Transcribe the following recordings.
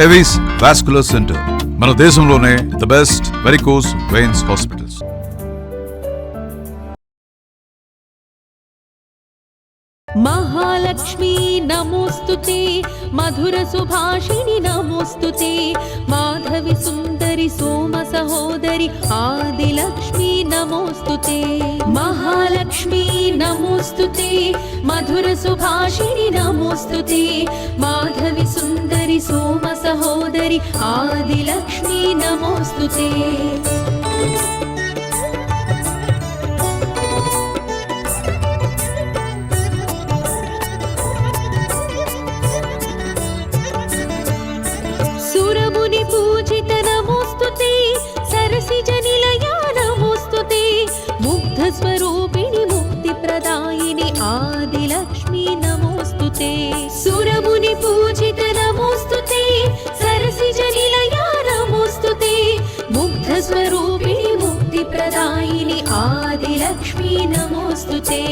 Avis vascular centre మన దేశంలోనే the best varicose veins hospitals. Mahalakshmi नमोस्तुते, मधुर सुभाषिणी नमोस्तुते, माधवी सुंदरी सोम सहोदरी आदिलक्ष्मी नमोस्तुते. महालक्ष्मी नमोस्तुते, मधुर सुभाषिणी नमोस्तुते, माधवी सुंदरी सोम सहोदरी आदिलक्ष्मी नमोस्तुते. पूजित नमोस्तुते, सरसिज निलया नमोस्तुते, मुग्ध स्वरूपिणी मुक्ति प्रदायिनी आदिलक्ष्मी नमोस्तुते. सुरमुनि पूजित नमोस्तुते, सरसिज निलया नमोस्तुते, मुग्ध स्वरूपिणी मुक्ति प्रदायिनी आदिलक्ष्मी नमोस्तुते.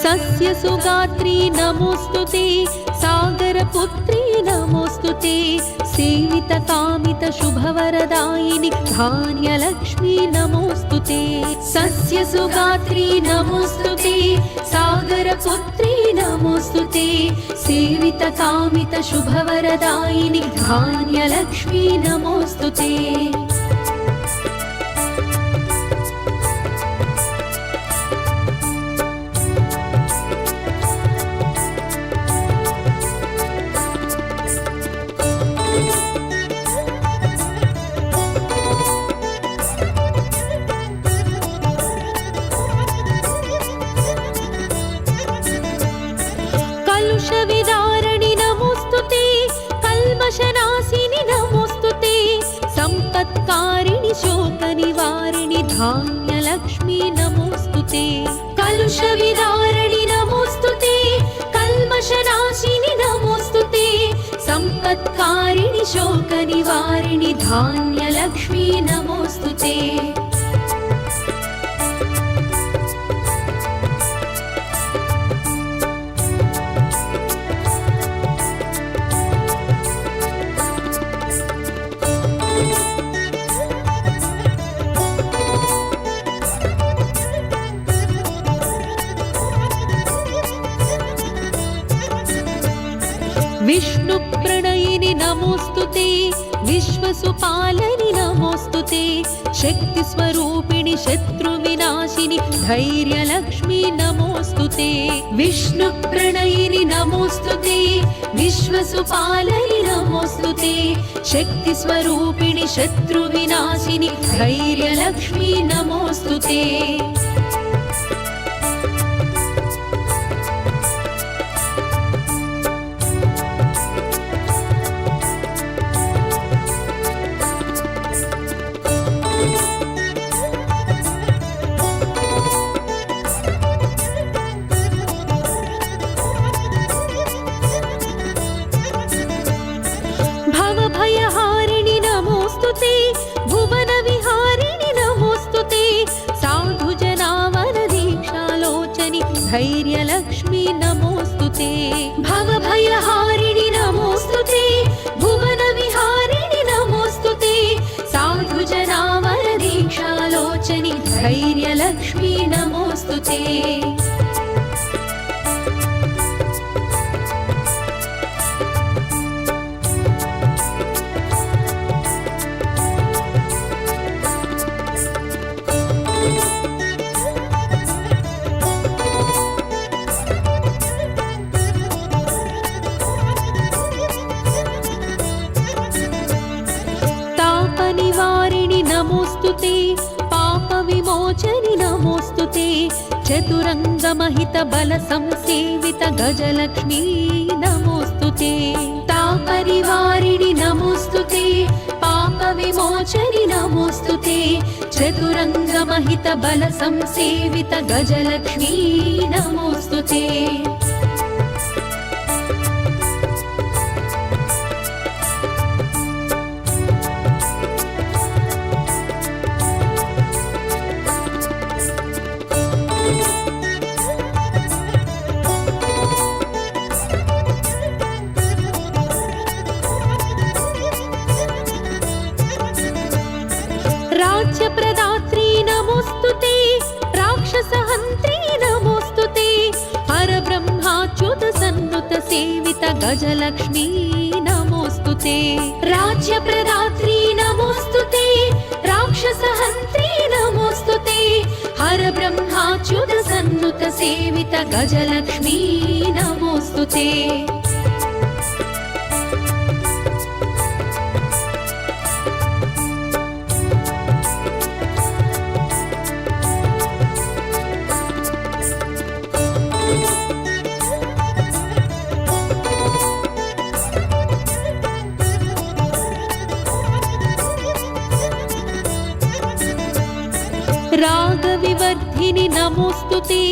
सस्य सुगात्री नमोस्तुते, सागर पुत्री नमोस्तुते, सेवित कामित शुभवरदायिनी धान्यलक्ष्मी नमोस्तुते. सस्य सुगात्री नमोस्तुते, सागर पुत्री नमोस्तुते, सेवित कामित शुभवरदायिनी धान्यलक्ष्मी नमोस्तुते. कलुषविदारिणि नमोस्तुते, कल्मषनाशिनि नमोस्तुते, संपत्कारिणि शोकनिवारिणि धान्यलक्ष्मी नमोस्तुते. कलुषविदारिणि नमोस्तुते, कल्मषनाशिनि नमोस्तुते, संपत्कारिणि शोकनिवारिणि धान्यलक्ष्मी नमोस्तुते. विष्णु प्रणयिनि नमोस्तुते, विश्वसुपालनि नमोस्तुते, शक्ति स्वरूपिणि शत्रु विनाशिनि धैर्यलक्ष्मी नमोस्तुते. विष्णु प्रणयिनि नमोस्तुते, विश्वसुपालनि नमोस्तुते, शक्ति स्वरूपिणि शत्रु विनाशिनि धैर्यलक्ष्मी नमोस्तुते. भवभयहारिणि नमोस्तुते, भुवनविहारिणि नमोस्तुते, साधुजनावनदीक्षालोचनि धैर्यलक्ष्मी नमोस्तुते. भवभयहारिणि नमोस्तुते, भुवनविहारिणि नमोस्तुते, साधुजनावनदीक्षालोचनि धैर्यलक्ष्मी नमोस्तुते. तापनिवारिणि नमोस्तुते, पापविमोचनि नमोस्तुते, चतुरंगमहित बल संसेवित गजलक्ष्मी नमोस्तुते. तापरिवारिणि नमोस्तुते, पापविमोचनि नमोस्तुते, चतुरङ्गमहितबलसंसेवित गजलक्ष्मी नमोऽस्तुते। राज्यप्रदात्री नमोऽस्तुते, राक्षसहन्त्री नमोऽस्तुते, हरब्रह्माच्युतसन्नुतसेवित गजलक्ष्मी नमोऽस्तुते। राज्यप्रदात्री नमोऽस्तुते, राक्षसहन्त्री नमोऽस्तुते, हरब्रह्माच्युतसन्नुतसेवित गजलक्ष्मी नमोऽस्तुते। रागविवर्धिनि नमोऽस्तुते,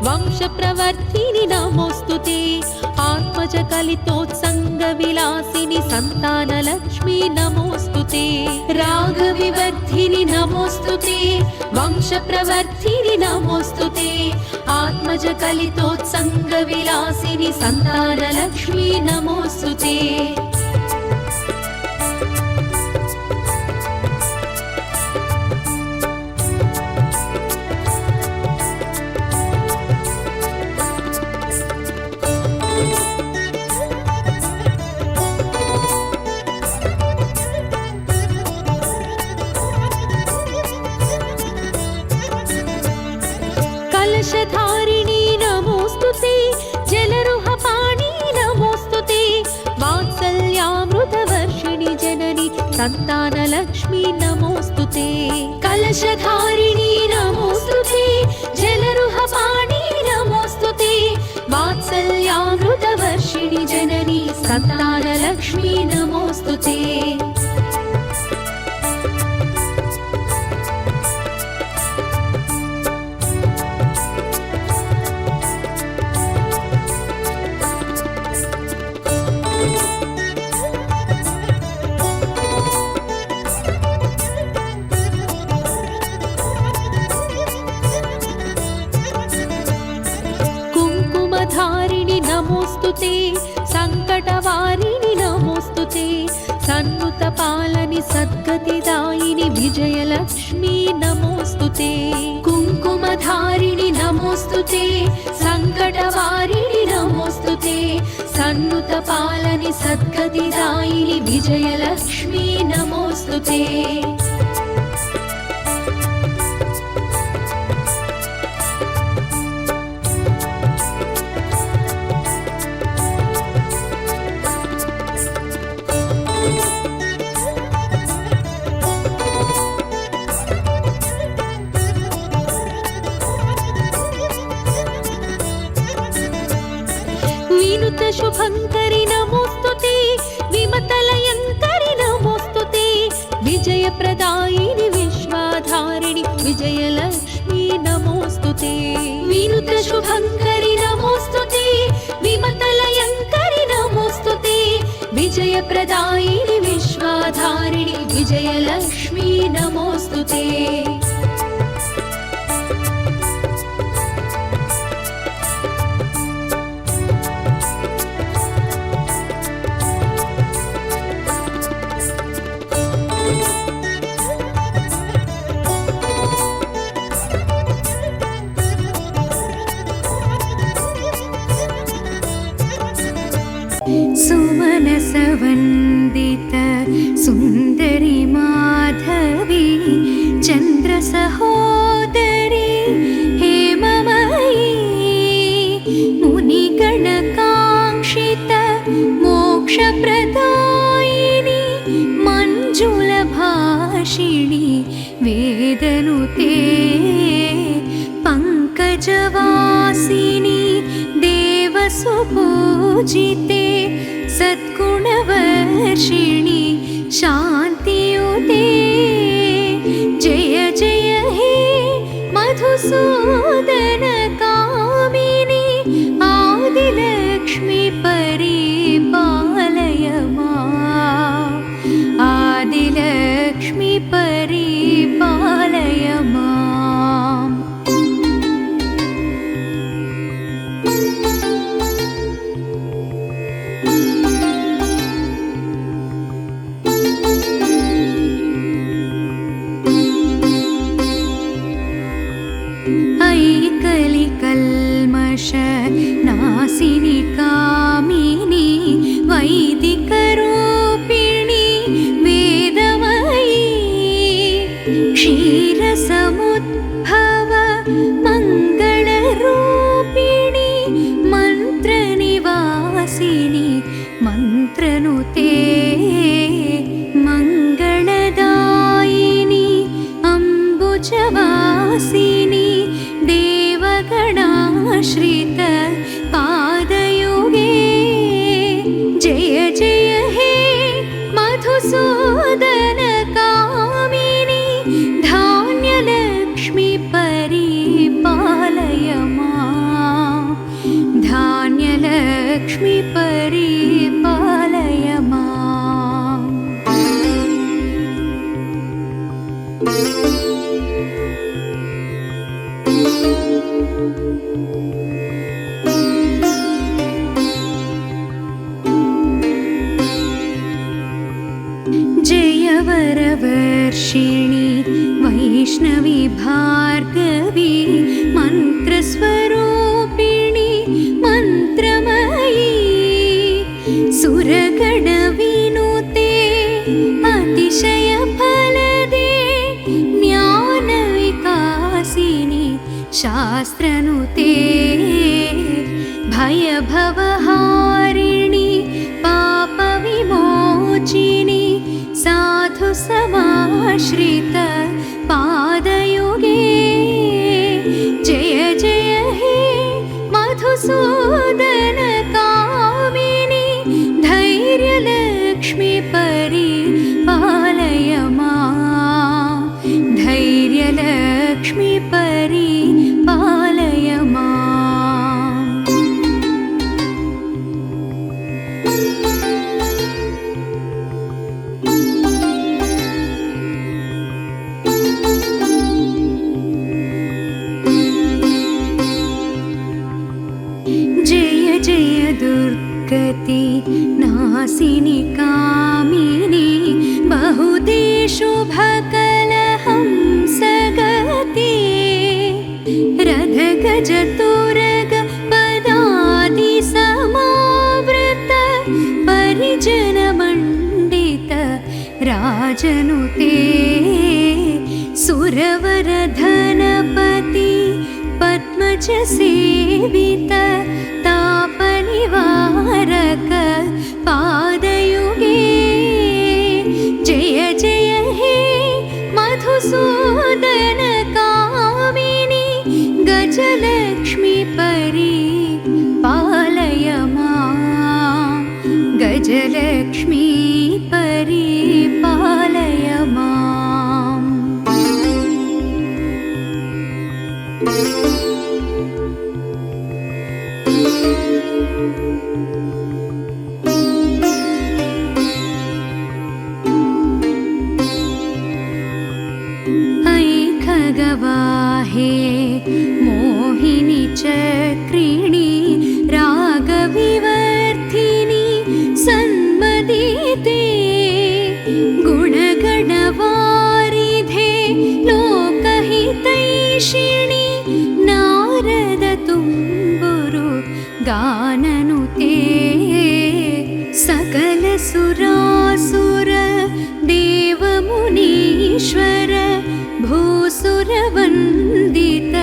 वंशप्रवर्धिनि नमोऽस्तुते, आत्मजकलितोत्सङ्गविलासिनि सन्तानलक्ष्मी नमोऽस्तुते। रागविवर्धिनि नमोऽस्तुते, वंशप्रवर्धिनि नमोऽस्तुते, आत्मजकलितोत्सङ्गविलासिनि सन्तानलक्ष्मी नमोऽस्तुते। कलशधारिणी नमोऽस्तुते, जलरुहपाणी नमोऽस्तुते, वात्सल्यामृतवर्षिणि जननि सन्तानलक्ष्मी नमोऽस्तुते। कलशधारिणी नमोऽस्तुते, जलरुहपाणी नमोऽस्तुते, वात्सल्यामृतवर्षिणि जननि सन्तानलक्ष्मी नमोऽस्तुते। कुङ्कुमधारिणि नमोऽस्तुते, सङ्कटवारिणि नमोऽस्तुते, सन्नुतपालनि सद्गतिदायिनि विजयलक्ष्मी नमोऽस्तुते। कुङ्कुमधारिणि नमोऽस्तुते, सङ्कटवारिणि नमोऽस्तुते, सन्नुतपालनि सद्गतिदायिनि विजयलक्ष्मी नमोऽस्तुते। विनुत शुभङ्करि नमोऽस्तुते, विमतलयङ्करि नमोऽस्तुते, विजयप्रदायिनि विश्वाधारिणि विजयलक्ष्मी नमोऽस्तुते। विनुत शुभङ्करि नमोऽस्तुते, विमतलयङ्करि नमोऽस्तुते, विजयप्रदायिनि विश्वाधारिणि विजयलक्ष्मी नमोऽस्तुते। सुमनसवन्दित सुन्दरि माधवी, चन्द्रसहोदरी हेममयी, मुनिगणकाङ्क्षित मोक्षप्रदायिनी, मञ्जुलभाषिणी वेदनुते, पङ्कजवासिनी देवसुपूजिते, सद्गुणवर्षिणि शान्तियुते, जय जय मधुसूदन कामिनी आदिलक्ष्मी परिपालय माम् आदिलक्ष्मी परिपालय माम् नासिनी कामिनी वैदिकरूपिणी वेदमयी क्षीरसमुद्भव मङ्गलरूपिणी मन्त्रनिवासिनी मन्त्रनुते मङ्गलदायिनी अम्बुजवासिनी देवगणाश्रित पादयुगे जय जय हे मधुसूदन कामिनी धान्यलक्ष्मी परिपालय माम् धान्यलक्ष्मी परिपालय माम् जयवरवर्षिणी वैष्णवी भार्गवी मन्त्रस्वरूपिणी मन्त्रमयी सुरगणविनुते अतिशयफलदे ज्ञानविकासिनी शास्त्रनुते भयभवहारिणी पापविमोचिनी साधु समाश्रित पादयुगे जय जय हे मधुसूदन कामिनी धैर्यलक्ष्मी परिपालय माम् धैर्यलक्ष्मी परिपालय माम् जय जय दुर्गति नासिनी कामिनी बहुदेषु भकलहंसगति रथगजतुरग पदादि समावृत परिजनमण्डित राजनुते सुरवरधनपति पद्मजसेवित तापनिवारक पादयुगे जय जय हे मधुसूदन कामिनी गजलक्ष्मी परिपालय माम् गजलक्ष्मी परिपालय माम् खगवाहे मोहिनी चक्रिणी रागविवर्धिनी सन्मदिते गुणगणवारिधे लोकहितैषिणी नारद तुम्बुरु गाननुते सकल सुरासुर देवमुनीश्वर भूसुरवन्दित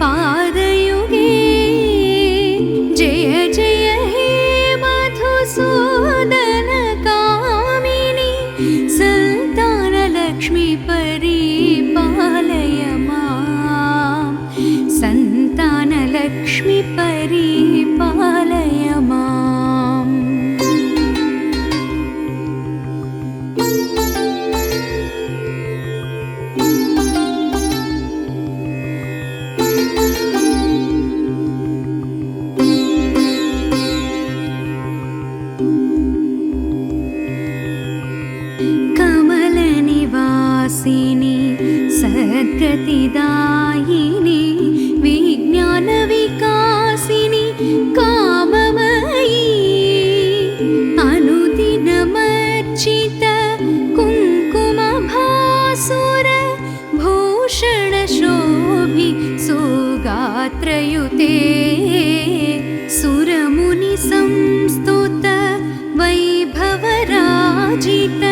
पादयुगे जय जय हे मधुसूदन कामिनी सन्तानलक्ष्मी परिपालय माम् सन्तानलक्ष्मी परिपालय माम् गात्रयुते सुरमुनिसंस्तुत वैभवराजित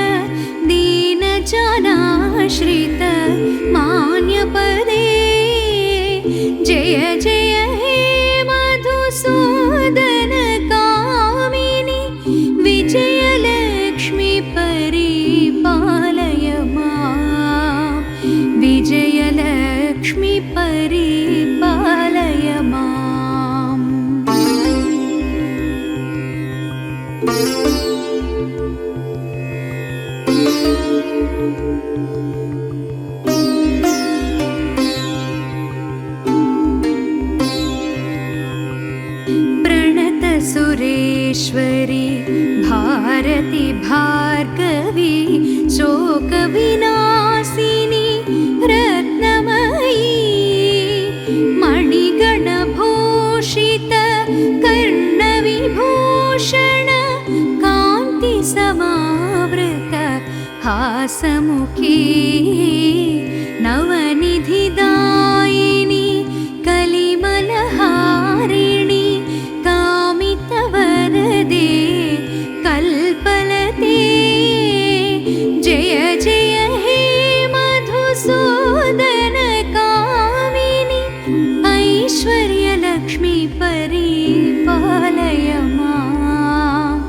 दीनजनाश्रित मान्यपदे जय जय हे मधुसूदन कामिनि विजयलक्ष्मी परिपालय मां विजयलक्ष्मी परिपालय माम्। सुरेश्वरी भारती भार्गवी शोकविनाशिनी रत्नमयी मणिगणभूषित कर्णविभूषण कान्तिसमावृत हासमुखी नवनिधिदायिनी कलिमलहारिणी वरदे कल्पलते जय जय हे मधुसूदन कामिनि ऐश्वर्यलक्ष्मी परिपालय माम्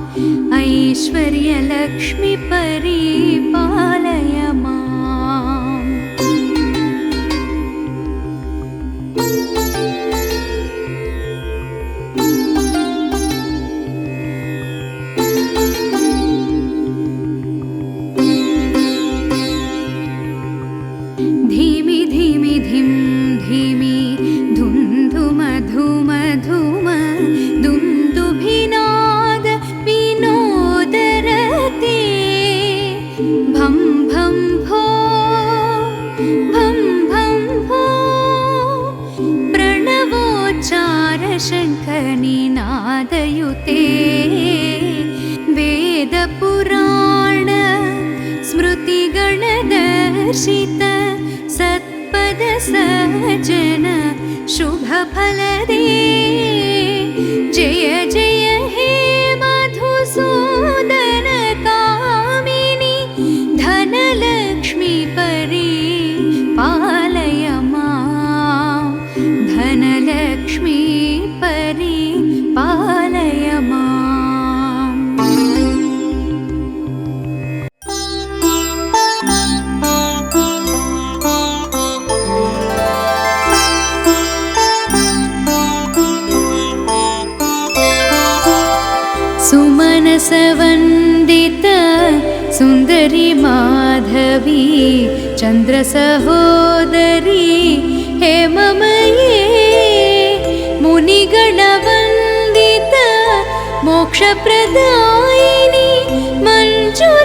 ऐश्वर्यलक्ष्मी परिपालय माम्। धीमि धीमि धिं धीमि धुं धुम धुम धुम दुन्दुभिनाद विनोदरते भं भं भो भं भं भो प्रणवोच्चार शङ्खनिनादयुते वेदपुराण स्मृतिगणदर्शित सत्पद सज्जन शुभफलदे जय जय हे मधुसूदन कामिनि धनलक्ष्मी परिपालय माम् धनलक्ष्मी परिपालय माम्। सुमनसवन्दित सुन्दरी माधवी चन्द्रसहोदरी हेममये मुनिगणवन्दित मोक्षप्रदायिनी मञ्जुलभाषिणी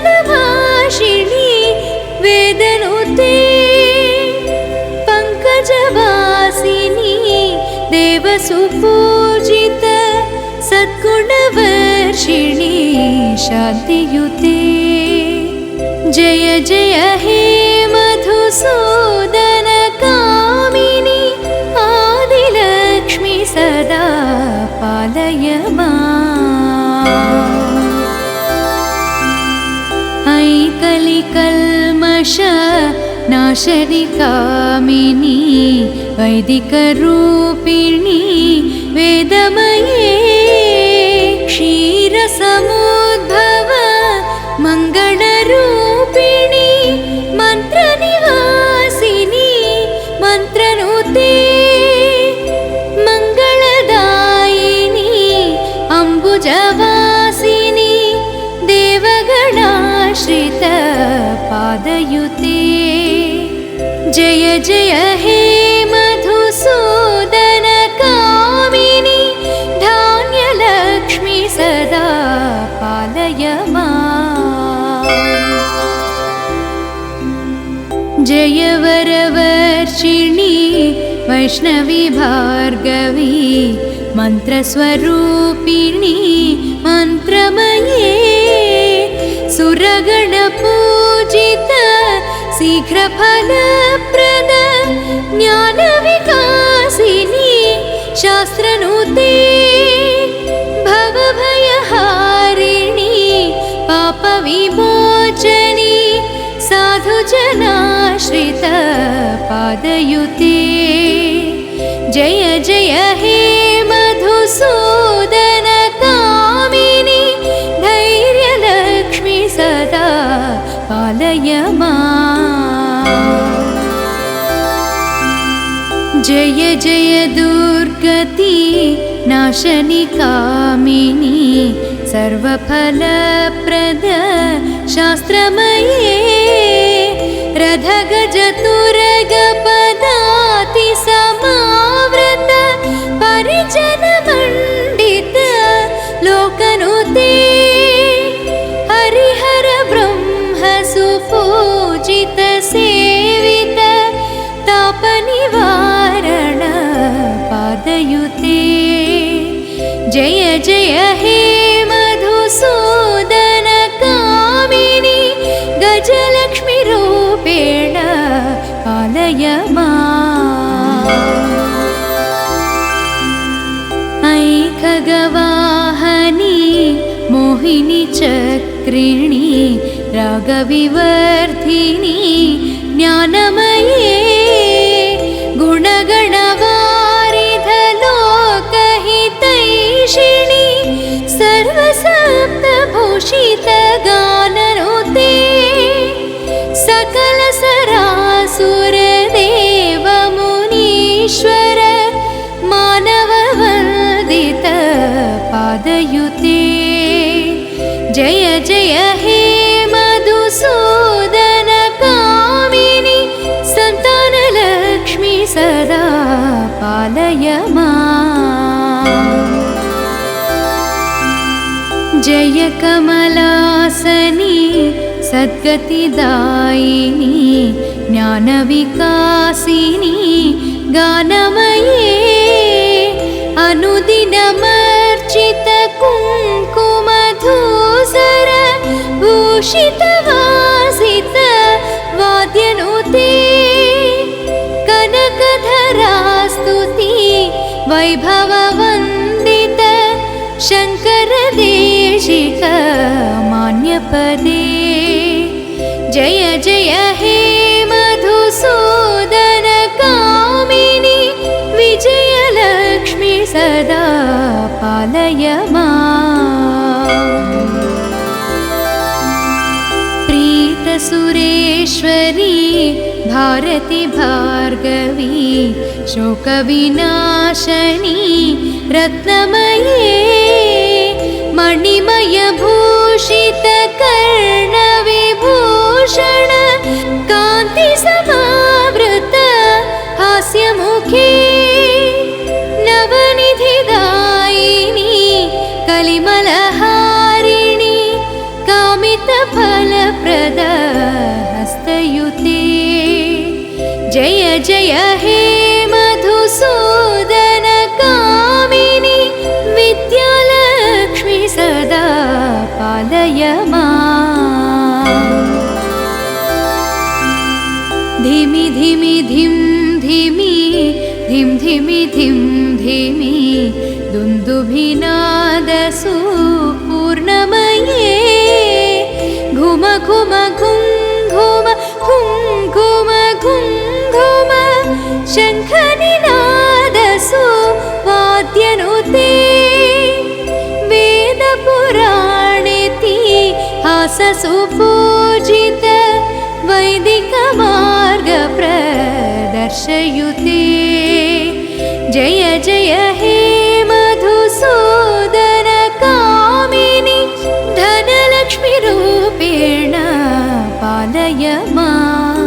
वेदनुते पङ्कजवासिनी देवसुपूजित सद्गुणवर्षिणी शान्तियुते जय जय हे मधुसूदन कामिनि आदिलक्ष्मी सदा पालय माम्। ऐ कलिकल्मष नाशनि कामिनी वैदिकरूपिणी वेदमये क्षीरसमुद्भव मङ्गलरूपिणी मन्त्रनिवासिनी मन्त्रनुते मङ्गलदायिनी अम्बुजवासिनी देवगणाश्रित पादयुते जय जय हे मधुसूदन कामिनि धान्यलक्ष्मी सदा पालय माम्। जय वरवर्षिणी वैष्णवी भार्गवी मन्त्रस्वरूपिणी मन्त्रमये सुरगणपूजित शीघ्रफलप्रद ज्ञानविकासिनी शास्त्रनुते भवभयहारिणी पापविमोचनी साधुजनाश्रित पादयुते जय जय हे मधुसूदन कामिनी धैर्यलक्ष्मी सदा पालय माम्। जय जय दुर्गति नाशनि कामिनी सर्वफलप्रद शास्त्रमये रथगजतुरगपदाति समावृत परिजनमण्डित लोकनुते हरिहर ब्रह्म सुपूजित सेवित तापनिवारण पादयुते जय जय हे मधुसूदन कामिनी गजलक्ष्मी रूपेण पालय माम्। ऐ खगवाहनी मोहिनी चक्रिणी रागविवर्धिनी ज्ञानमये गुणगणवारिध लोकहितैषिणी सर्वसप्तभूषित गाननुते सकल सरासुर देव मुनीश्वर मानववन्दित पादयुते जय जय हे मधुसूदन कामिनी सन्तानलक्ष्मी सदा पालय माम्। जय कमलासनी सद्गतिदायिनी ज्ञानविकासिनी गानमये अनुदिनमर्चित कुङ्कुमधूसर भूषितवासित वाद्यनुते कनकधरास्तुति वैभववन्दित शङ्करदेशिक मान्यपदे जय जय हे मधुसूदन कामिनी विजयलक्ष्मी सदा पालय माम्। प्रीतसुरेश्वरी भारती भार्गवी शोकविनाशनी रत्नमये मणिमयभूषित कर्णविभूषण कान्तिसमावृत हास्यमुखे नवनिधिदायिनी कलिमलहारिणी कामितफलप्रद हस्तयुते जय जय हे मधुसूदन कामिनी विद्यालक्ष्मी सदा पालय माम्। धिमि धिमि धिं धिमि धिं धिमि धिं धिमि दुन्दुभिनादसु पूर्णमये घुम घुम घुं घुम घुं घुम घुं घुम शङ्खनिनादसु वाद्यनुते वेदपुराणेतिहाससु पूजित वैदिकमार्गप्रदर्शयुते जय जय हे मधुसूदन कामिनी धनलक्ष्मी रूपेण पालय माम्।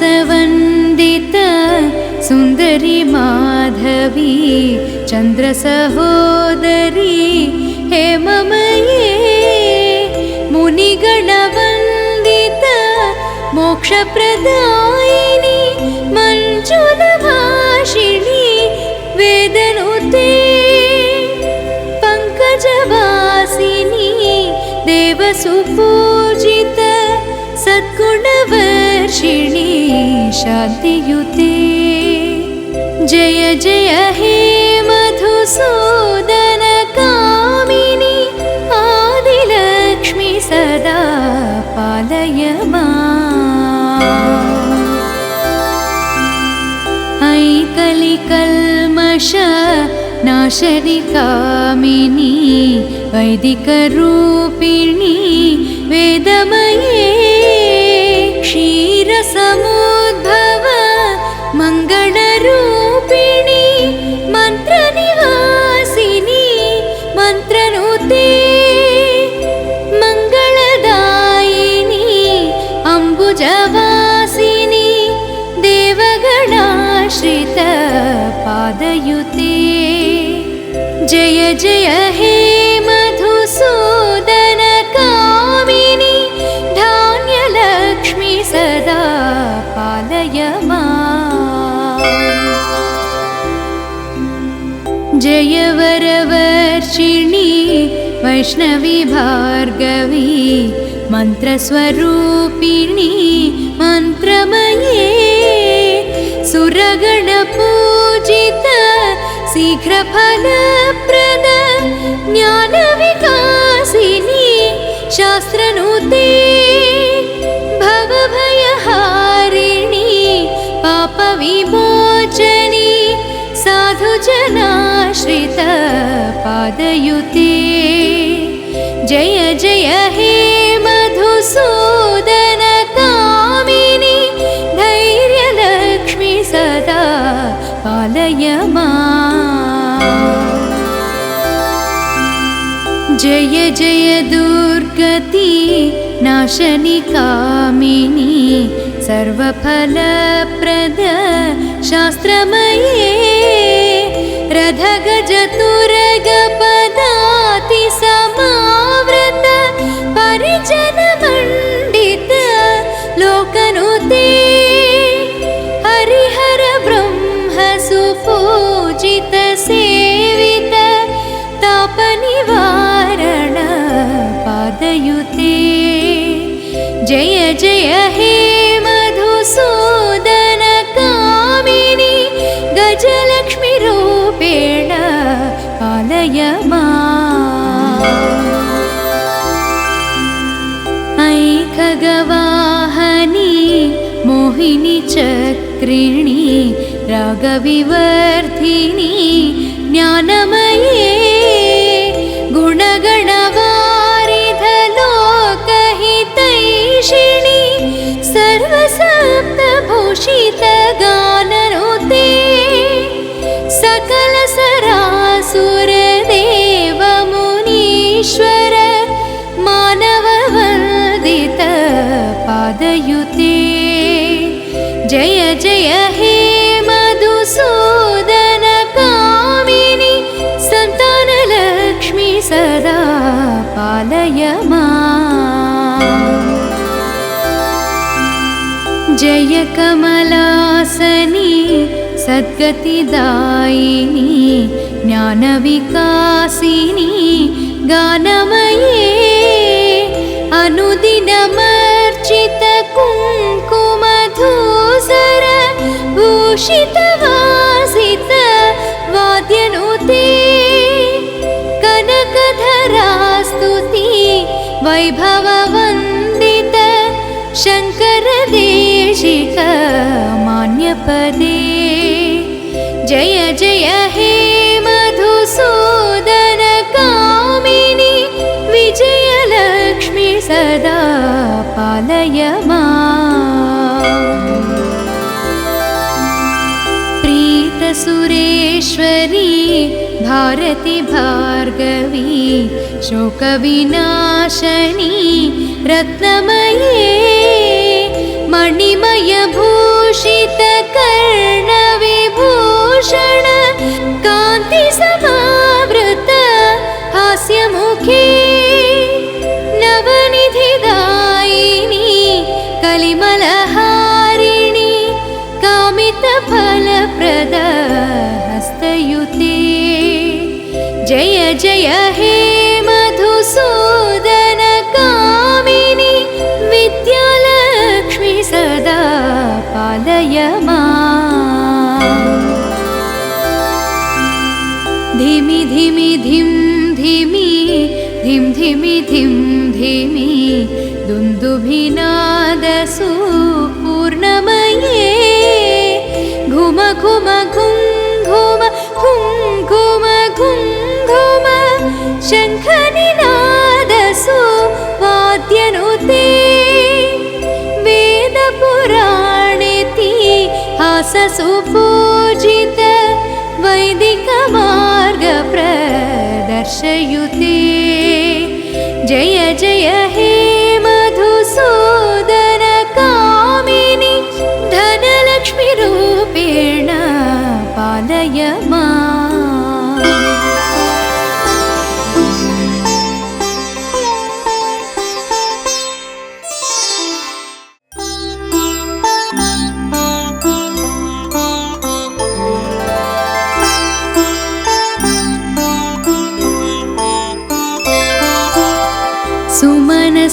सुमनसवन्दित सुन्दरी माधवी चन्द्रसहोदरी हेममये मुनिगणवन्दित मोक्ष मोक्षप्रदायिनि मञ्जुलभाषिणि वेदनुते पङ्कजवासिनि देवसुपूजित सद्गुणवर्षिणि शान्तियुते जय जय हे मधुसूदन कामिनि आदिलक्ष्मि सदा पालय ऐ कलिकल्मष नाशनि कामिनि वैदिकरूपिणि वेदमये क्षीरसमुद्भव मङ्गलरूपिणि मन्त्रनिवासिनि मन्त्रनुते मङ्गलदायिनि अम्बुजवासिनि देवगणाश्रित पादयुते जय जय हे मधुसूदन कामिनि धान्यलक्ष्मि सदा पालय जय वरवर्षिणि वैष्णवी भार्गवी मन्त्रस्वरूपिणि मन्त्रमये सुरगणपूजित शीघ्रफलप्रद ज्ञानविकासिनि शास्त्रनुते भवभयहारिणि पापविमोचनि साधुजनाश्रित पादयुते जय जय हे मधुसूदन कामिनि धैर्यलक्ष्मि सदा पालय जय जय दुर्गति नाशनि कामिनि सर्वफलप्रद शास्त्रमये रथगजतुरगपदाति समावृत परिजनमण्डित लोकनुते हरिहर ब्रह्म सुपूजित सेवित तापनिवारण पादयुते जय जय हे मधुसूदन कामिनि गजलक्ष्मि रूपेण पालय ऐ खगवाहनि मोहिनि चक्रिणि रागविवर्धिनि ज्ञानमये गुणगणवारिध लोकहितैषिणि सर्वसप्तभूषित गाननुते सकल सरासुर देव मुनीश्वर मानववन्दित पादयुते जय जय हे मधुसूदन कामिनि सन्तानलक्ष्मि सदा पालय जय कमलासनि सद्गतिदायिनि ज्ञानविकासिनि गानमये अनुदिनमर्चित कुङ्कुमधूसर भूषितवासित वाद्यनुते कनकधरास्तुति वैभववन्दित शङ्करदेशिक मान्यपदे जय जय हे मधुसूदन कामिनि विजयलक्ष्मि सदा पालय प्रीतसुरेश्वरी भारती भार्गवी शोकविनाशनी रत्नमये मणिमयभूषित कर्णविभूषण कान्तिसमावृत हास्यमुखे नवनिधिदायिनी कलिमलः वरद हस्तयुते जय जय हे मधुसूदन कामिनि विद्यालक्ष्मी सदा पालय माम् धिमि धिमि धिं धिमि धिं धिमि धिं धिमि दुन्दुभिनादसु पूर्णमये घुम घुम घुं घुम घुं घुम घुं घुम शङ्खनिनादसु वाद्यनुते वेदपुराणेतिहाससु पूजित वैदिकमार्गप्रदर्शयुते जय जय हे मधुसूदन कामिनि धनलक्ष्मीरूपेण पालय माम्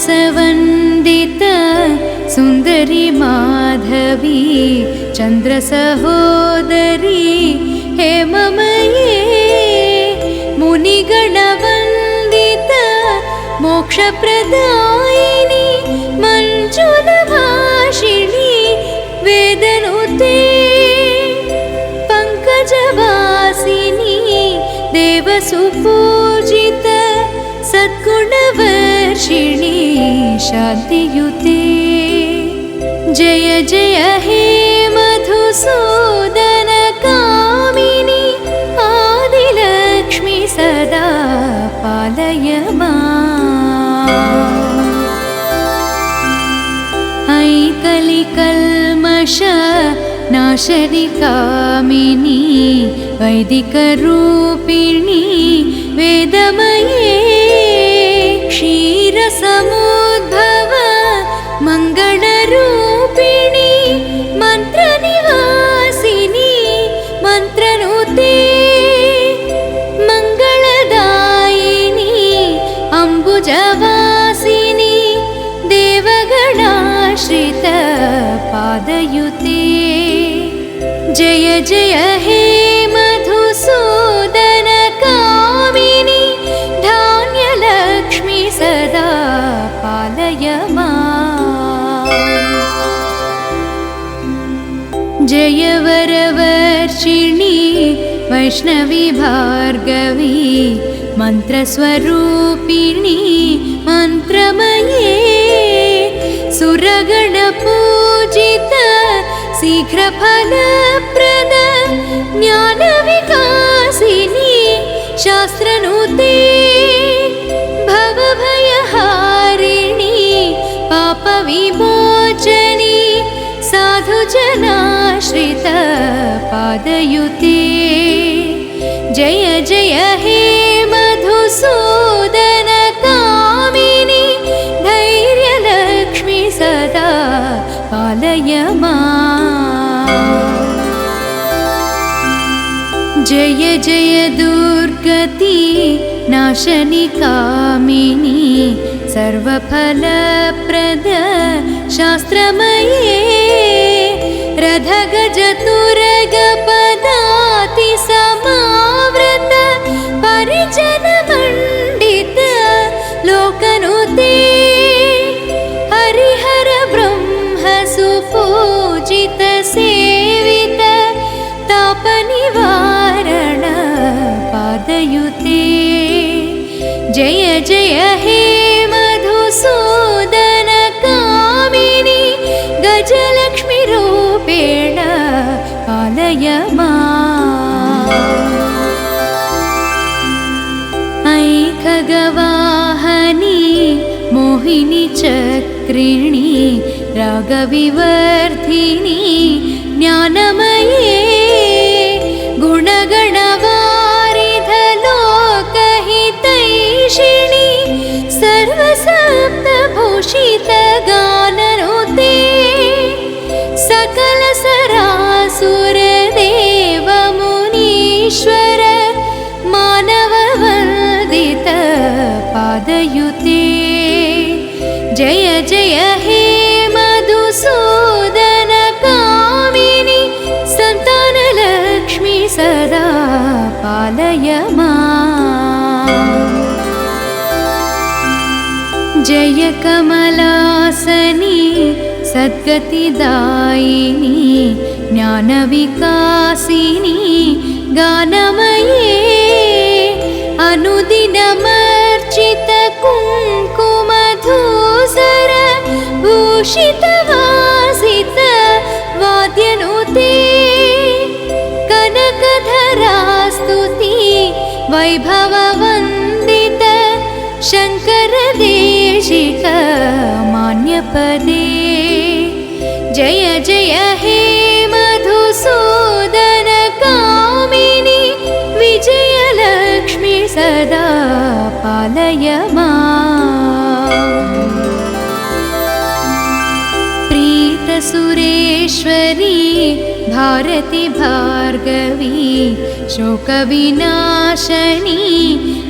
सुमनसवन्दित सुन्दरी माधवी चन्द्रसहोदरी हेममये मुनिगणवन्दित मोक्षप्रदायिनी मञ्जुलभाषिणी वेदनुते पङ्कजवासिनी देवसुपूजित सद्गुणवर्षिणी शान्तियुते जय जय हे मधुसूदन कामिनि आदिलक्ष्मी सदा पालय माम् ऐकलिकल्मष नाशनि कामिनी वैदिकरूपिणी वेदमये क्षीरसमुद्भव मङ्गलरूपिणी मन्त्रनिवासिनी मन्त्रनुते मङ्गलदायिनी अम्बुजवासिनी देवगणाश्रित पादयुते जय जय हे मधुसूदन कामिनि धान्यलक्ष्मी सदा पालय माम् जय वरवर्षिणी वैष्णवी भार्गवी मन्त्रस्वरूपिणी मन्त्रमये सुरगणपूजित शीघ्रफलप्रद ज्ञानविकासिनी शास्त्रनुते भवभयहारिणी पापविमोचनी साधुजनाश्रित पादयुते जय जय हे मधुसूदन कामिनि धैर्यलक्ष्मी सदा पालय माम् जय जय दुर्गति नाशनि कामिनी सर्वफलप्रद शास्त्रमये रथगजतुरगपदाति समावृत परिजनमण्डित लोकनुते हरिहर ब्रह्म सुपूजित सेवित तापनिवारण पादयुते जय जय हे मधुसूदन कामिनि गजलक्ष्मी रूपेण पालय माम् ऐखगवाहनी मोहिनी चक्रिणी रागविवर्धिनी ज्ञानमये गुणगणवारिधलोकहितैषिणी सर्वसप्तभूषितगाननुते सकलसरासुरदेव सद्गतिदायिनी ज्ञानविकासिनी गानमये अनुदिनमर्चित कुङ्कुमधूसर भूषितवासित वाद्यनुते कनकधरास्तुति वैभववन्दित शङ्करदेशिक मान्यपदे जय जय हे मधुसूदन कामिनि विजयलक्ष्मी सदा पालय माम्। प्रीतसुरेश्वरी भारती भार्गवी शोकविनाशनी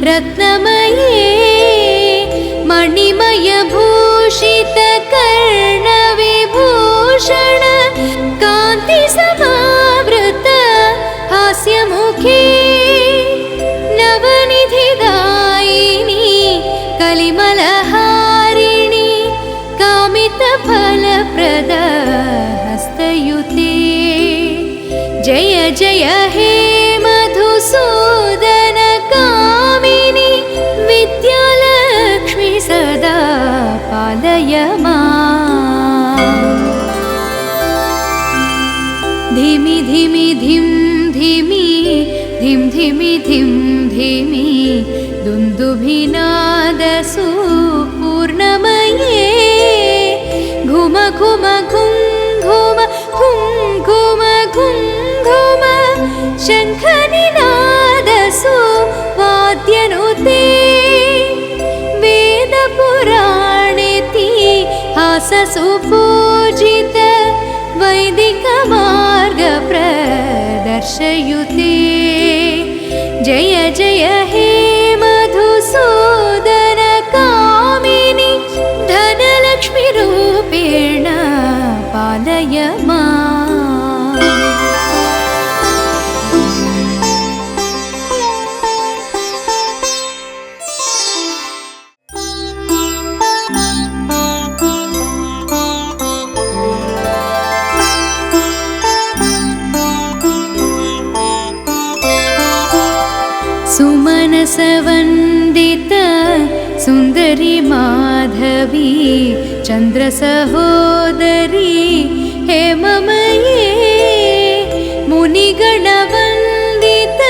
रत्नमये मणिमयभूषित कर्णविभूषण कान्तिसमावृत हास्यमुखे नवनिधिदायिनी कलिमलहारिणी कामितफलप्रद हस्तयुते जय जय हे मधुसूदन कामिनि विद्यालक्ष्मी सदा पालय माम्। धिमि धिमि धिं धिमि धिं धिमि धिं धिमि दुन्दुभिनादसु पूर्णमये घुम घुम घुं घुम घुं घुम घुं घुम शङ्खनिनादसु वाद्यनुते वेदपुराणेतिहाससु पूजित वैदिकमार्गप्रदर्शयुते जय जय हे मधुसूदन कामिनि धनलक्ष्मीरूपेण पालय माम्। सुमनसवन्दित सुन्दरी माधवी चन्द्रसहोदरी हेममये मुनिगणवन्दित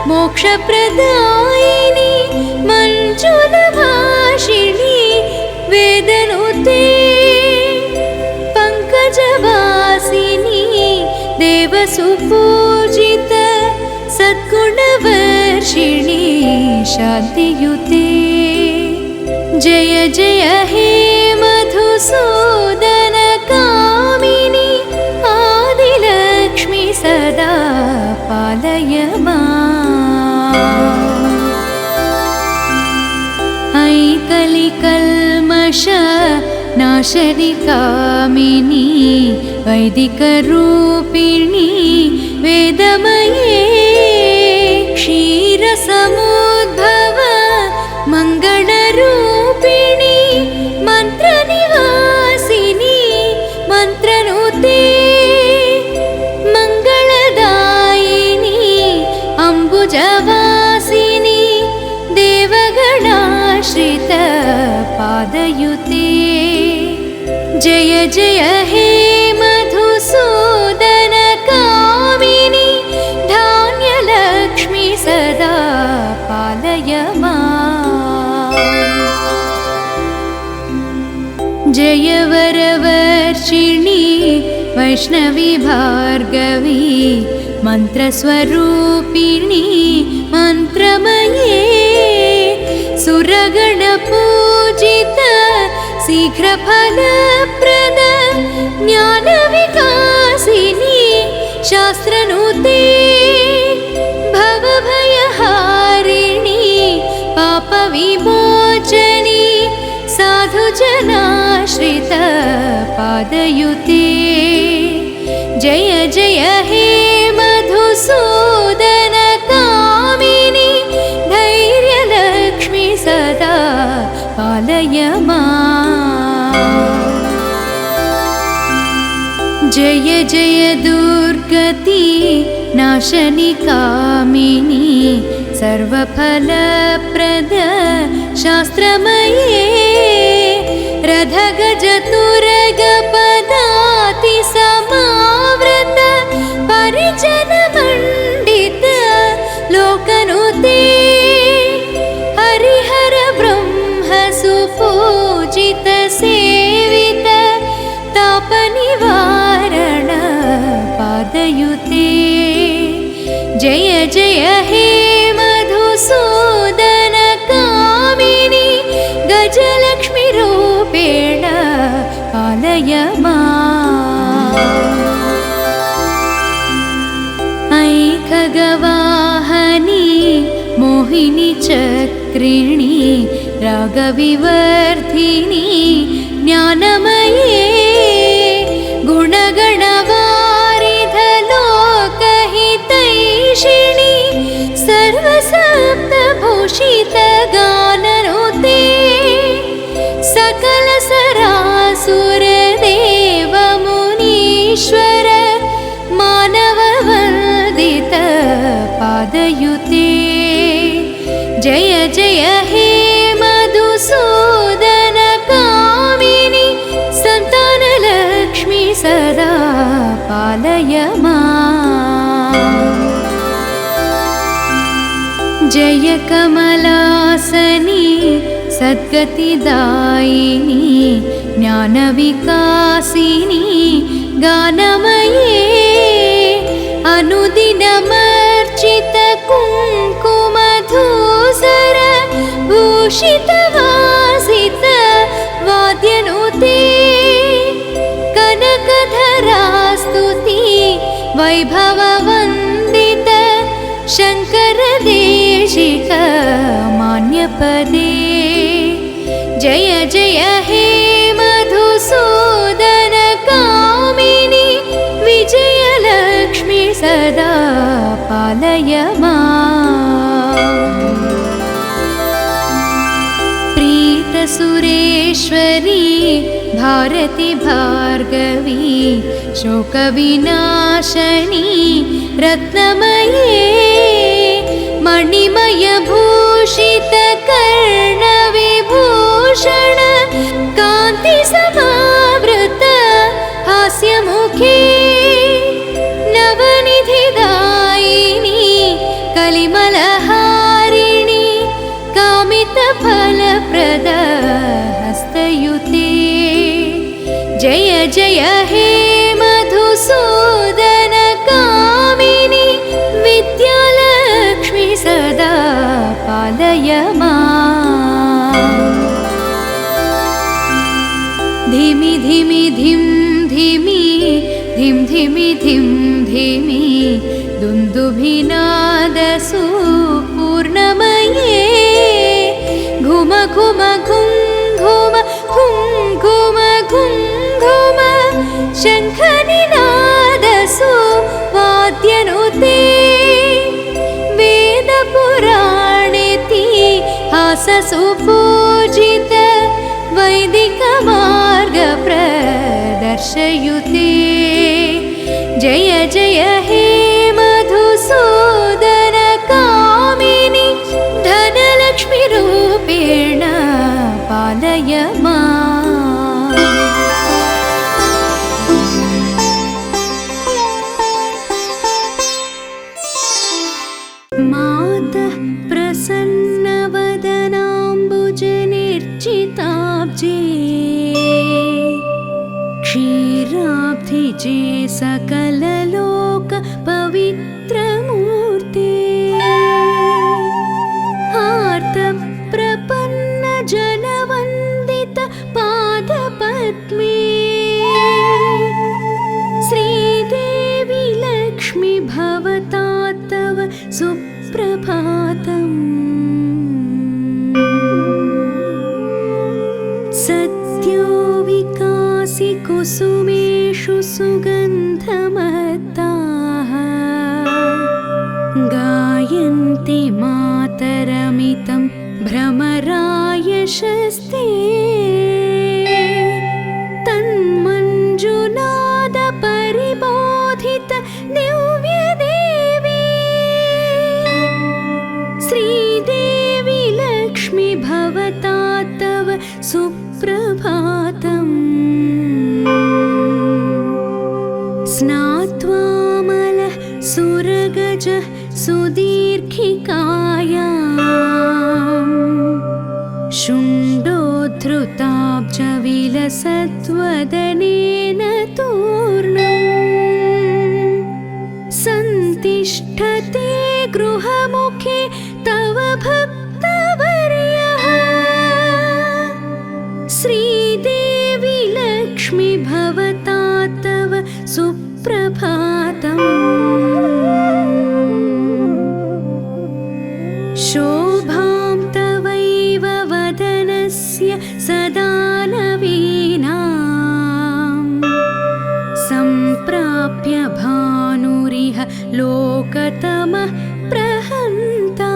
मोक्षप्रदायिनी मञ्जुलभाषिणी वेदनुते पङ्कजवासिनी देवसुपूजित सद्गुणवर्षिणी शान्तियुते जय जय हे मधुसूदन कामिनि आदिलक्ष्मी सदा पालय माम्। ऐकलिकल्मष नाशनि कामिनी वैदिकरूपिणी वेदमये क्षीरसमुद्भव मङ्गलरूपिणी मन्त्रनिवासिनी मन्त्रनुते मङ्गलदायिनी अम्बुजवासिनी देवगणाश्रित पादयुते जय जय हे मधुसूदन कामिनि धान्यलक्ष्मी सदा पालय माम्। जय वरवर्षिणी वैष्णवी भार्गवी मन्त्रस्वरूपिणी मन्त्रमये सुरगणपूजित शीघ्रफलप्रद ज्ञानविकासिनी शास्त्रनुते भवभयहारिणी पापविमोचनी साधुजनाश्रित पादयुते जय जय हे मधुसूदन कामिनि धैर्यलक्ष्मी सदा पालय माम्। जय जय दुर्गति नाशनि कामिनी सर्वफलप्रद शास्त्रमये रथगजतुरगपदाति समावृत परिजनमण्डित लोकनुते हरिहर ब्रह्म सुपूजित सेवित तापनिवारण पादयुते जय जय हे मधुसूदन कामिनी गजलक्ष्मी रूपेण पालय ऐ खगवाहनी मोहिनी चक्रिणी रागविवर्धिनी ज्ञानमये गुणगणवारिधलोकहितैषिणी सर्वसप्तभूषितगाननुते सकलसरासुरदेवमुनीश्वर मानववन्दित पादयुते जय जय हे मधुसूदन कामिनी सन्तानलक्ष्मी सदा पालय जय कमलासनी सद्गतिदायिनी ज्ञानविकासिनी गानमये अनुदिनमर्चित कुङ्कुमधूसर भूषितवासित वाद्यनुते कनकधरास्तुति वैभववन्दित शङ्करदेशिक मान्यपदे जय जय हे मधुसूदन कामिनी विजयलक्ष्मी सदा पालय प्रीतसुरेश्वरी भारती भार्गवी शोकविनाशनी रत्नमये मणिमयभूषित कर्णविभूषण कान्तिसमावृत हास्यमुखे नवनिधिदायिनी कलिमलहारिणी कामितफलप्रद हस्तयुते जय जय हे मधुसूदन कामिनी विद्यालक्ष्मी सदा पालय धिमि धिमि धिं धिमि धिं धिमि धिं धिमि दुन्दुभिनादसु पूर्णमये घुम घुम घुं घुम घुं घुम घुं घुम शङ्खनिनादसु वाद्यनुते वेदपुराणेतिहाससु पूजित वैदिकमार्गप्रदर्शयुते जय जय हे मधुसूदन कामिनी धनलक्ष्मी रूपेण पालय मातः प्रसन्नवदनाम्बुजनिर्जिताब्जे क्षीराब्धिजे सकललोक पवित्रमूर्ते आर्तप्रपन्न जनवन्दित पादपद्मे श्रीदेवी लक्ष्मी भवता तव सुप्रभातम् सद्यो विकासि कुसुमेषु सुगन्धमत्ताः गायन्ति मातरमितं भ्रमरायशस्ते तन्मञ्जुनादपरि सुरगज सुदीर्घिकायाम् शुण्डोद्धृताब्जविलसद्वदनेन तूर्णम् सन्तिष्ठते गृहमुखे तव भक्तवर्यः श्रीदेवी लक्ष्मी भवता तव सुप्रभातम् शोभां तवैव वदनस्य सदा नवीनाम् सम्प्राप्य भानुरिह लोकतमः प्रहन्ता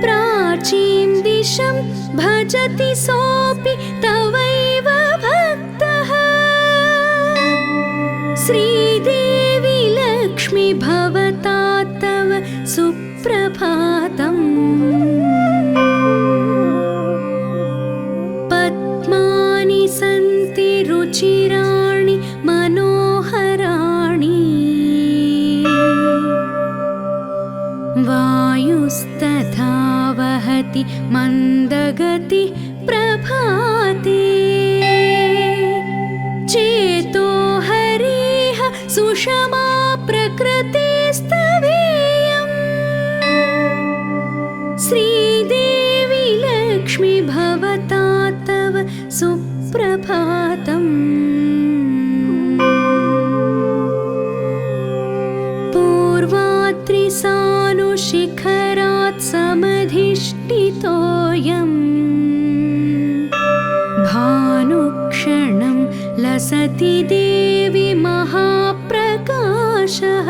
प्राचीं दिशं भजति सोऽपि तवैव भक्तः श्रीदेवी लक्ष्मी भवता तव सुप्रभातम् पद्मानि सन्ति रुचिराणि मनोहराणि वायुस्तथा वहति मन्दगति प्रभाते चेतो हरिः सुषमा प्रकृतिस्तवेयम् श्रीदेवी लक्ष्मी भवता तव सुप्रभातम् पूर्वात्रिसानुशिखरात् समधिष्ठितोऽयम् भानुक्षणं लसति देवी महाप्रकाशः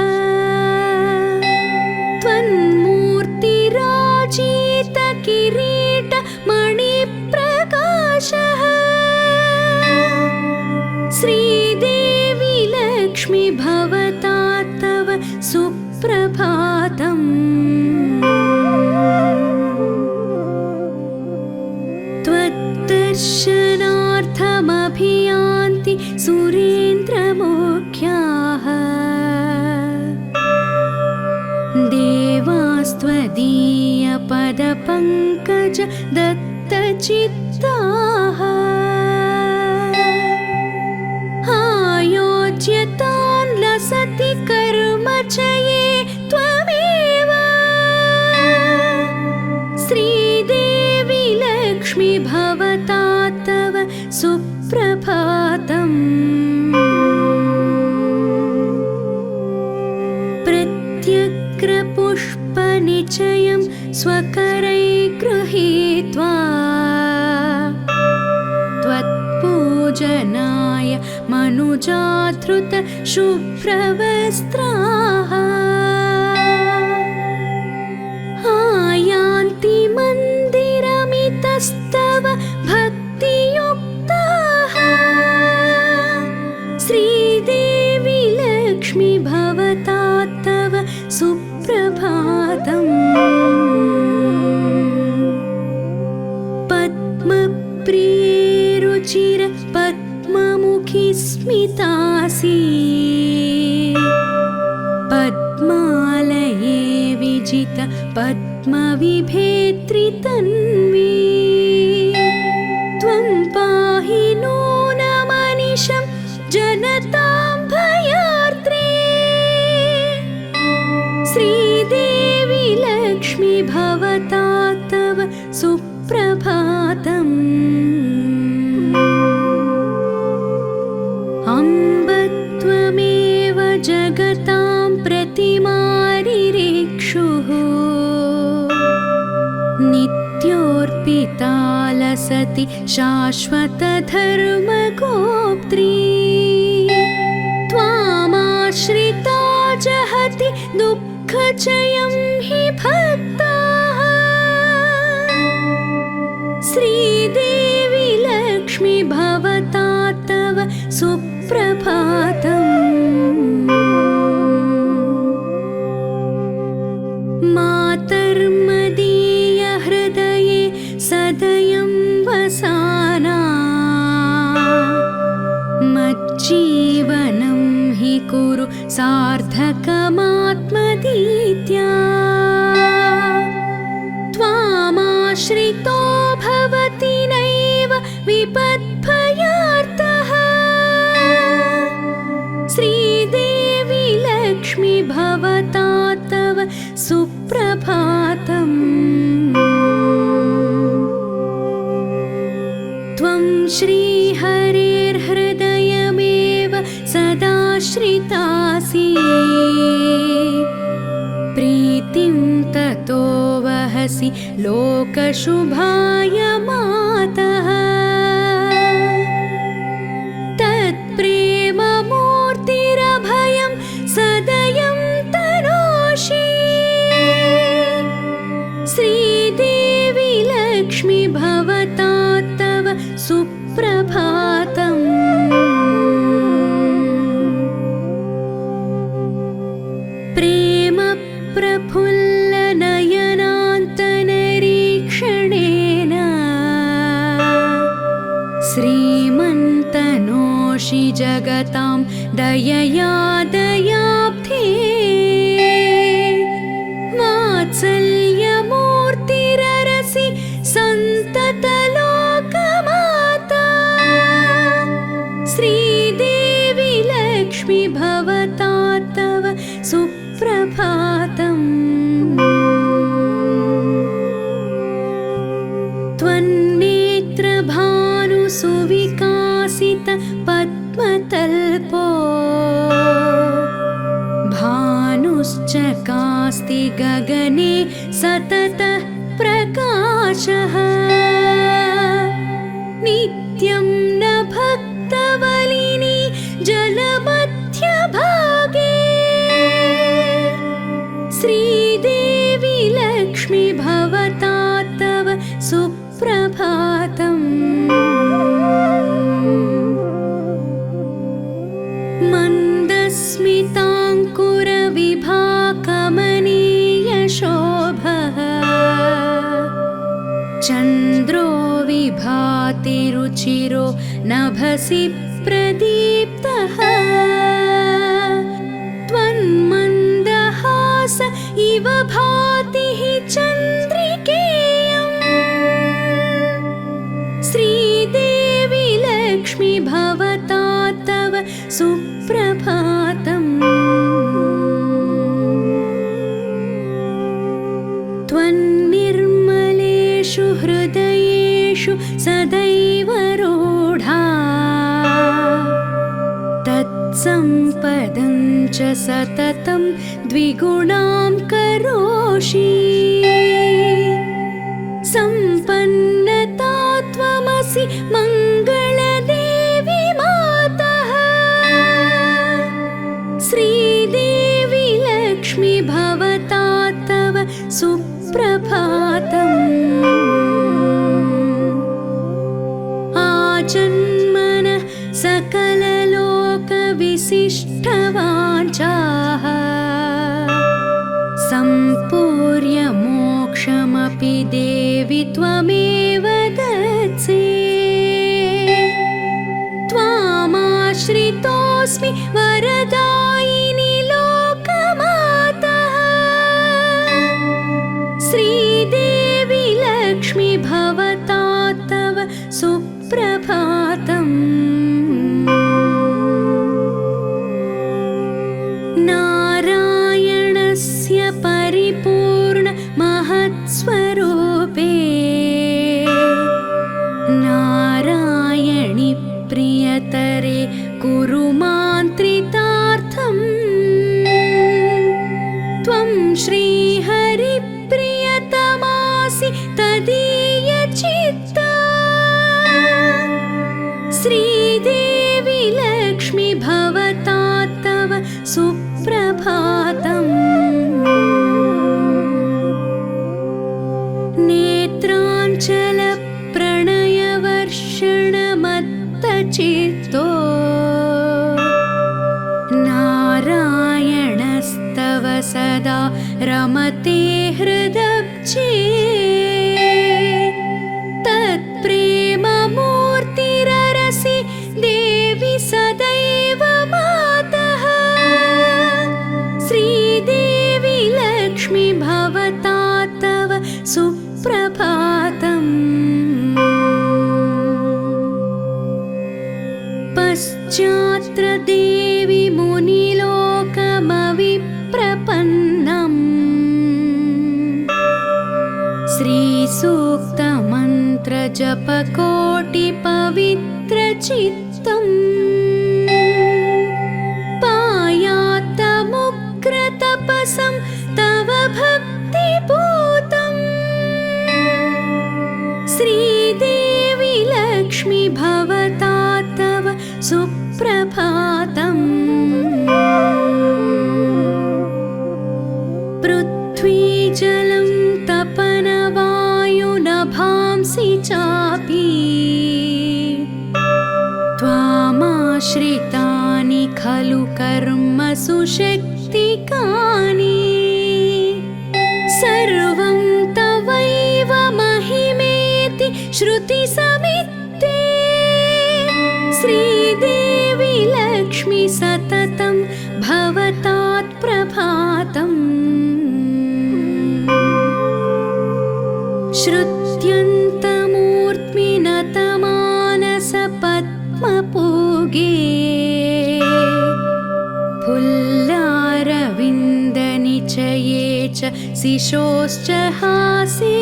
त्वन्मूर्तिराजितकिरीटमणिप्रकाशः श्रीदेवी लक्ष्मी भवता तव सुप्रभातम् त्वद्दर्शनार्थमभियान्ति सुरेन्द्रमुख्याः देवास्त्वदीयपदपङ्कज दत्तचित्ताः आयोज्यतान् लसति कर्म च ये त्वमेव श्रीदेवी लक्ष्मी भवता तव सुप्रभातम् प्रत्यग्रपुष्पनिचयं स्वकरैः गृहीत्वा त्वत्पूजनाय मनुजाधृत शुभ्रवस्त्राः आयान्ति मन्दिरमितस्तव भक्तियुक्ताः श्रीदेवी लक्ष्मी भवता तव सुप्रभातम् पद्मप्रिये रुचिर पद्ममुखी स्मितासि पद्मालये विजित पद्मविभेत्रि तन्वी त्वं पाहि नूनमनिशं जनतां भयार्त्रे श्रीदेवी लक्ष्मी भवता तव सुप्रभातम् अम्ब त्वमेव जगतां प्रतिमारिरेक्षुः नित्योऽर्पिता लसति शाश्वतधर्मगोप्त्री त्वामाश्रिता जहति दुःखचयं हि भक्ताः श्रीदेवी लक्ष्मी भवता तव सुप्रभातम् मातर्मदीय हृदये सदयं वसाना मज्जीवनं हि कुरु सार्थकमात्मदीत्या त्वामाश्रितो भवति नैव विपद्भयार्तः श्रीदेवी लक्ष्मी भवता तव सुप्रभातम् त्वं श्रीहरेर्हृदयमेव सदाश्रितासि प्रीतिं ततो वहसि लोकशुभाय मातः तत्प्रेममूर्तिरभयं सदयं तनोषि श्रीदेवी लक्ष्मी भवता तव सुप्रभातम् प्रेम प्रफुल्लनयनान्तनरीक्षणेन श्रीमन्तनोषि जगतां दयया दयाब्धे वात्सल्यमूर्तिररसि सन्ततलोकमाता श्रीदेवी लक्ष्मी भवता तव सुप्रभातम् त्वन्नेत्रभानुसुविकासित पद्मतल्पो भानुश्चकास्ति गगने सततः प्रकाशः नित्यं न भक्तवलिनी जलमध्यभागे श्रीदेवी लक्ष्मी भवता तव सुप्रभातम् मन्दस्मिताङ्कुरविभाकमनीयशोभः चन्द्रो विभाति रुचिरो नभसि प्रदीप्तः त्वन्मन्दहास इव भाति चन्द्रिकेयम् श्रीदेवी लक्ष्मी भवता तव सुप्रभातम् त्वन्निर्मलेषु हृदयेषु सदैव रूढा तत्सम्पदं च सततं द्विगुणां करोषि सम्पन्नता त्वमसि मङ्गलदेवी मातः श्रीदेवी लक्ष्मी भवता तव सुप्रभातम् आजन्मनः सकललोकविशिष्टवाञ्छाः सम्पूर्य मोक्षमपि देवि त्वमेव दत्से त्वामाश्रितोऽस्मि वरदायिनि लोकमातः श्रीदेवी लक्ष्मी भवता तव सुप्रभातम् नारायणस्य परिपूर्ण महत्स्वरूपे नारायणि प्रियतरे कुरु मान्त्रितार्थम् त्वं श्रीहरिप्रियतमासि तदीयचित्ता श्रीदेवी लक्ष्मी भवता तव सुप्रभातम् नेत्राञ्चलप्रणयवर्षणमत्तचित्तो नारायणस्तव सदा रमते हृदब्जे तत्प्रेममूर्तिररसि देवि सदैव मातः जपकोटिपवित्रचित्तम् पायात्तमुग्रतपसं तव भक्तिपूतम् श्रीदेवी लक्ष्मी भवता तव सुप्रभातम् पृथ्वी जलं तपनवायुनभांसि चापि त्वामाश्रितानि खलु कर्मसु शक्तिकानि सर्वं तवैव महिमेति श्रुतिसमित्ते श्रीदेवी लक्ष्मी सततं भवतात् प्रभातम् श्रुत्यन्तमूर्ध्मिनतमानसपद्मपूगे फुल्लारविन्दनिचये च शिशोश्च हासे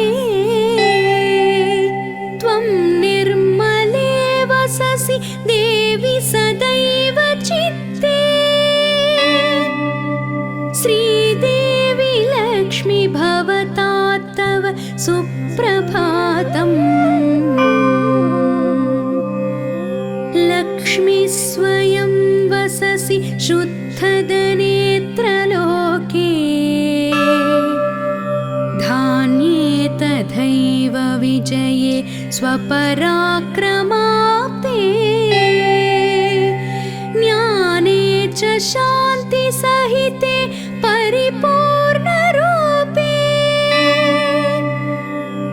त्वं निर्मले वससि देवि सदैव चित्ते श्रीदेवी लक्ष्मी भवता तव सुप्रभातम् लक्ष्मी स्वयं वससि शुद्धदनेत्रलोके धान्ये तथैव विजये स्वपराक्रमाप्ते ज्ञाने च शान्तिसहिते परिपूर्णरूपे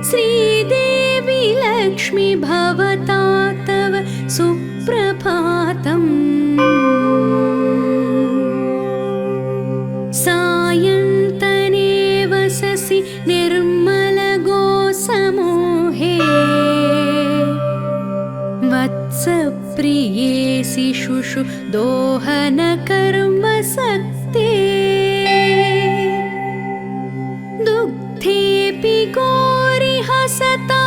श्रीदेवी लक्ष्मी भवता तव सुप्रभातम् सायन्तने वससि निर्मलगोसमूहे वत्सप्रिये शिशुषु दोहनकर्मसक्ते दुग्धेऽपि गौरिहसता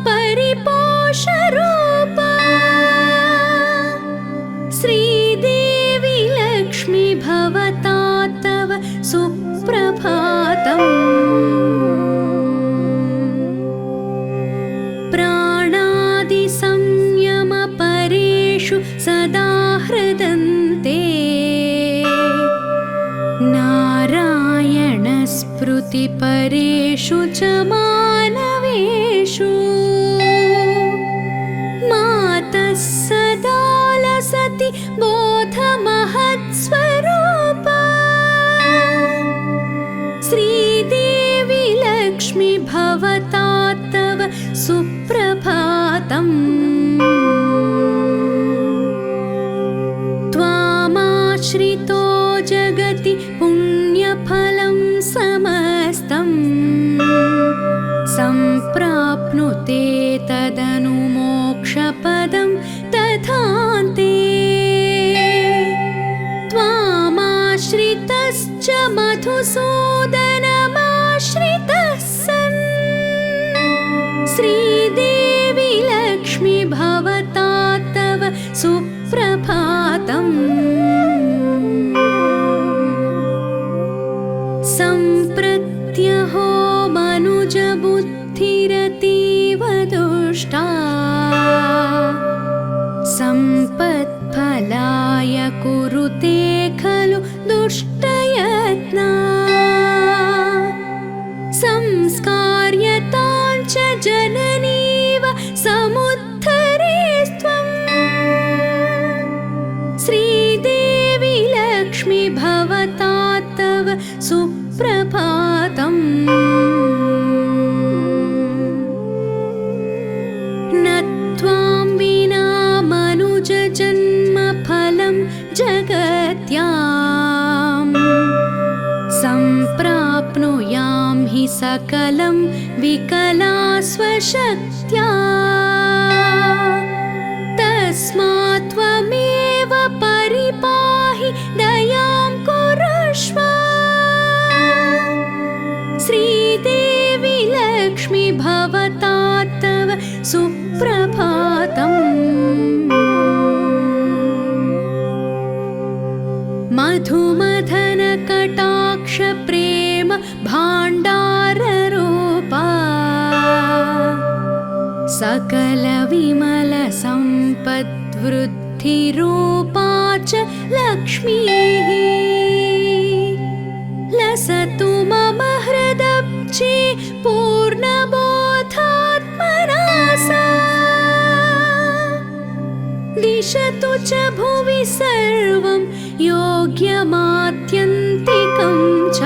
परिपोषरूपा श्रीदेवी लक्ष्मी भवता तव सुप्रभातम् प्राणादिसंयमपरेषु सदा हृदन्ते नारायणस्मृतिपरेषु च मानवेषु मातः सदा लसति बोधमहत्स्वरूपा श्रीदेवी लक्ष्मी भवता तव सुप्रभातम् त्वामाश्रितो जगति पुण्यफलं समस्तम् सम्प्राप्नुते तदनु मोक्षपदं तथान्ते त्वामाश्रितश्च मधुसूदनमाश्रितः सन् श्रीदेवी लक्ष्मी भवता तव सुप्रभातम् सम्प्रत्यहो मनुजबुद्धिरतीव दुष्टा सम्पत्फलाय कुरुते खलु दुष्टयत्ना संस्कार्यतां च जननीव समुद्धरेस्त्वम् श्रीदेवी लक्ष्मी भवता तव सुप्रभातम् न त्वां विना मनुजजन्मफलं जगत्याम् सम्प्राप्नुयां हि सकलं विकला स्वशक्त्या तस्मात् त्वमेव परिपाहि दयां कुरुष्व श्रीदेवी लक्ष्मी भवता तव सुप्रभातम् मधुमथनकटाक्ष प्रेम भाण्डाररूपा सकलविमलसम्पद्वृद्धिरूपा च लक्ष्मीः लसतु मम हृदब्जे पूर्णबोधात्मना सा दिशतु च भुवि सर्वं योग्यमात्यन्तिकं च